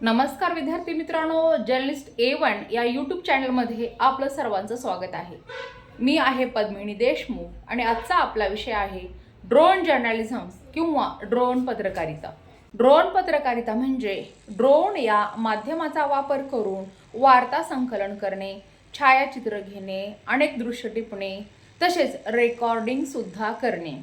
नमस्कार विद्यार्थी मित्रांनो, जर्नलिस्ट A1 या यूट्यूब चॅनलमध्ये आपलं सर्वांचं स्वागत आहे। मी आहे पद्मिनी देशमुख आणि आजचा आपला विषय आहे ड्रोन जर्नलिझम किंवा ड्रोन पत्रकारिता। ड्रोन पत्रकारिता म्हणजे ड्रोन या माध्यमाचा वापर करून वार्ता संकलन करणे, छायाचित्र घेणे, अनेक दृश्य टिपणे तसेच रेकॉर्डिंग सुद्धा करणे।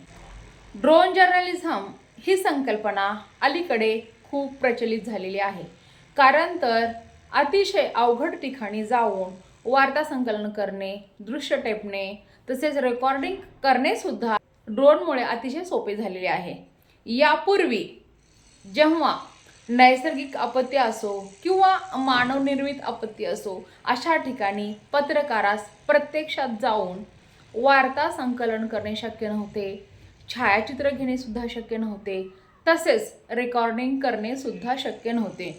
ड्रोन जर्नलिझम ही संकल्पना अलीकडे खूप प्रचलित झालेली आहे, कारण तर अतिशय अवघड ठिकाणी जाऊन वार्ता संकलन करणे, दृश्य टिपणे तसेच रेकॉर्डिंग करणे सुद्धा ड्रोनमुळे अतिशय सोपे झालेले आहे। यापूर्वी जेव्हा नैसर्गिक आपत्ती असो किंवा मानवनिर्मित आपत्ती असो, अशा ठिकाणी पत्रकारास प्रत्यक्षात जाऊन वार्ता संकलन करणे शक्य नव्हते, छायाचित्र घेणे सुद्धा शक्य नव्हते, तसेच रेकॉर्डिंग करणे सुद्धा शक्य नव्हते।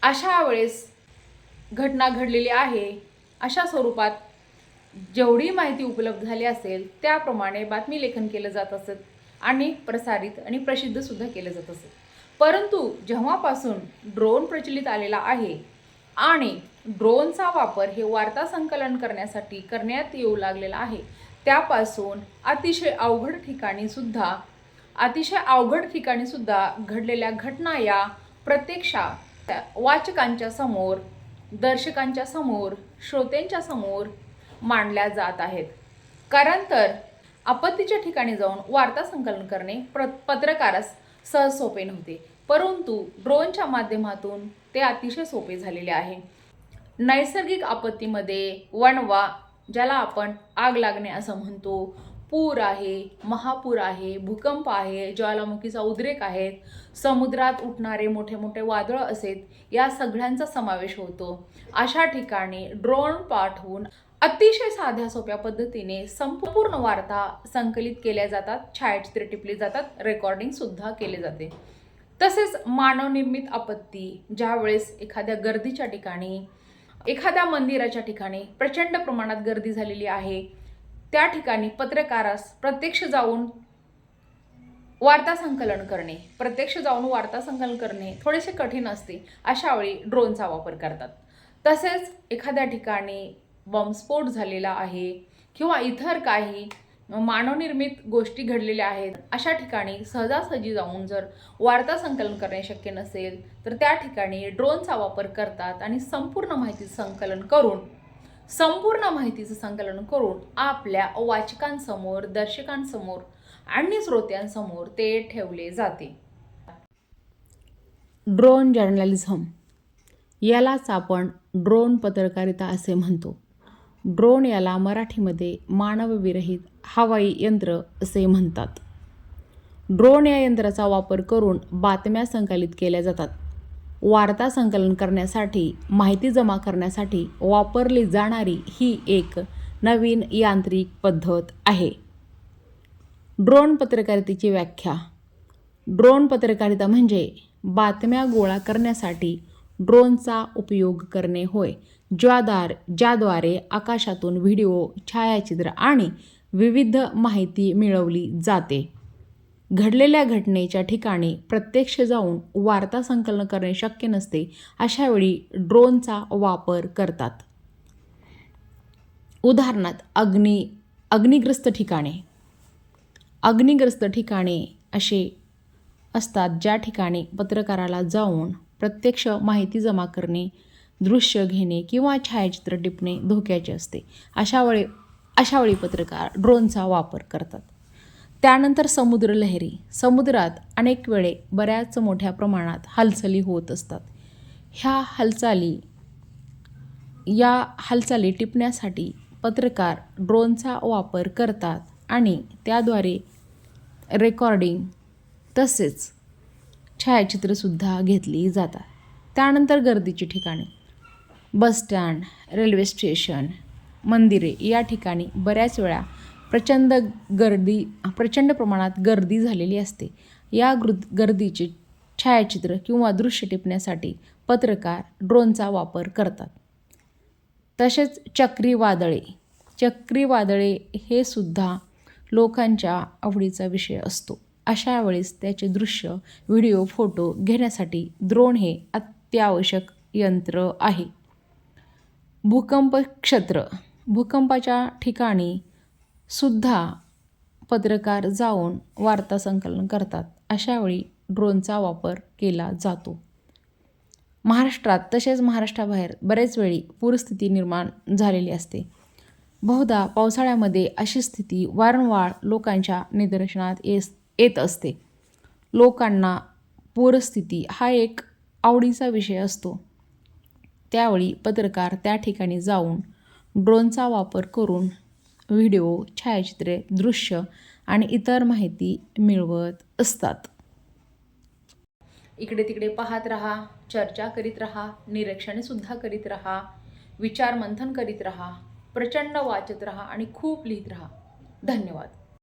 अशा वेळेस घटना घडलेली आहे, अशा स्वरूपात जेवढी माहिती उपलब्ध झाली असेल त्याप्रमाणे बातमी लेखन केलं जात असत आणि प्रसारित आणि प्रसिद्ध सुद्धा केलं जात असत। परंतु जेव्हापासून ड्रोन प्रचलित आलेला आहे आणि ड्रोनचा वापर हे वार्ता संकलन करण्यासाठी करण्यात येऊ लागलेला आहे, त्यापासून अतिशय अवघड ठिकाणी सुद्धा घडलेल्या घटना या प्रत्यक्षात वाचकांच्या समोर, दर्शकांच्या समोर, श्रोत्यांच्या समोर मांडल्या जात आहेत। कारण तर आपत्तीच्या ठिकाणी जाऊन वार्ता संकलन करणे पत्रकारास सहज सोपे नव्हते, परंतु ड्रोनच्या माध्यमातून ते अतिशय सोपे झालेले आहे। नैसर्गिक आपत्तीमध्ये वणवा, ज्याला आपण आग लागणे असं म्हणतो, पूर आहे, महापूर आहे, भूकंप आहे, ज्वालामुखीचा उद्रेक आहे, समुद्रात उठणारे मोठे मोठे वादळ असेल, या सगळ्यांचा समावेश होतो। अशा ठिकाणी ड्रोन पाठवून अतिशय साध्या सोप्या पद्धतीने संपूर्ण वार्ता संकलित केल्या जातात, छायाचित्रे टिपली जातात, रेकॉर्डिंग सुद्धा केले जाते। तसेच मानवनिर्मित आपत्ती, ज्यावेळेस एखाद्या गर्दीच्या ठिकाणी, एखाद्या मंदिराच्या ठिकाणी प्रचंड प्रमाणात गर्दी झालेली आहे, त्या ठिकाणी पत्रकारास प्रत्यक्ष जाऊन वार्ता संकलन करणे थोडेसे कठीण असते। अशा वेळी ड्रोनचा वापर करतात। तसेच एखाद्या ठिकाणी बॉम्बस्फोट झालेला आहे किंवा इतर काही मानवनिर्मित गोष्टी घडलेल्या आहेत, अशा ठिकाणी सहजासहजी जाऊन जर वार्ता संकलन करणे शक्य नसेल तर त्या ठिकाणी ड्रोनचा वापर करतात आणि संपूर्ण माहितीचं संकलन करून आपल्या वाचकांसमोर, दर्शकांसमोर आणि श्रोत्यांसमोर ते ठेवले जाते। ड्रोन जर्नलिझम यालाच आपण ड्रोन पत्रकारिता असे म्हणतो। ड्रोन याला मराठीमध्ये मानवविरहित हवाई यंत्र असे म्हणतात। ड्रोन या यंत्राचा वापर करून बातम्या संकलित केल्या जातात। वार्ता संकलन करण्यासाठी, माहिती जमा करण्यासाठी वापरली जाणारी ही एक नवीन यांत्रिक पद्धत आहे। ड्रोन पत्रकारितेची व्याख्या। ड्रोन पत्रकारिता म्हणजे बातम्या गोळा करण्यासाठी ड्रोनचा उपयोग करणे होय, ज्याद्वारे आकाशातून व्हिडिओ, छायाचित्र आणि विविध माहिती मिळवली जाते। घडलेल्या घटनेच्या ठिकाणी प्रत्यक्ष जाऊन वार्ता संकलन करणे शक्य नसते, अशा वेळी ड्रोनचा वापर करतात। उदाहरणार्थ अग्निग्रस्त ठिकाणे असे असतात, ज्या ठिकाणी पत्रकाराला जाऊन प्रत्यक्ष माहिती जमा करणे, दृश्य घेणे किंवा छायाचित्र टिपणे धोक्याचे असते। अशा वेळी पत्रकार ड्रोनचा वापर करतात। त्यानंतर समुद्रलहरी। समुद्रात अनेक वेळे बऱ्याच मोठ्या प्रमाणात हालचाली होत असतात। या हालचाली टिपण्यासाठी पत्रकार ड्रोनचा वापर करतात आणि त्याद्वारे रेकॉर्डिंग तसेच छायाचित्रसुद्धा घेतली जातात। त्यानंतर गर्दीची ठिकाणे। बसस्टँड, रेल्वे स्टेशन, मंदिरे या ठिकाणी बऱ्याच वेळा प्रचंड प्रमाणात गर्दी झालेली असते। या गर्दीचे छायाचित्र किंवा दृश्य टिपण्यासाठी पत्रकार ड्रोनचा वापर करतात। तसेच चक्रीवादळे हे सुद्धा लोकांच्या आवडीचा विषय असतो। अशा वेळेस त्याचे दृश्य, व्हिडिओ, फोटो घेण्यासाठी ड्रोन हे अत्यावश्यक यंत्र आहे. भूकंप क्षेत्र, भूकंपाच्या ठिकाणी सुद्धा पत्रकार जाऊन वार्ता संकलन करतात. अशावेळी ड्रोनचा वापर केला जातो. महाराष्ट्रात तसेच महाराष्ट्राबाहेर बरेच वेळी पूरस्थिती निर्माण झालेली असते. बहुधा पावसाळ्यामध्ये अशी स्थिती वारंवार लोकांच्या निदर्शनात येत असते. लोकांना पूरस्थिती हा एक आवडीचा विषय असतो. त्यावेळी पत्रकार त्या ठिकाणी जाऊन ड्रोनचा वापर करून व्हिडिओ, छायाचित्रे, दृश्य आणि इतर माहिती मिळवत असतात. इकडे तिकडे पाहत राहा, चर्चा करीत राहा, निरीक्षणेसुद्धा करीत राहा, विचार मंथन करीत राहा, प्रचंड वाचत राहा आणि खूप लिहित राहा. धन्यवाद.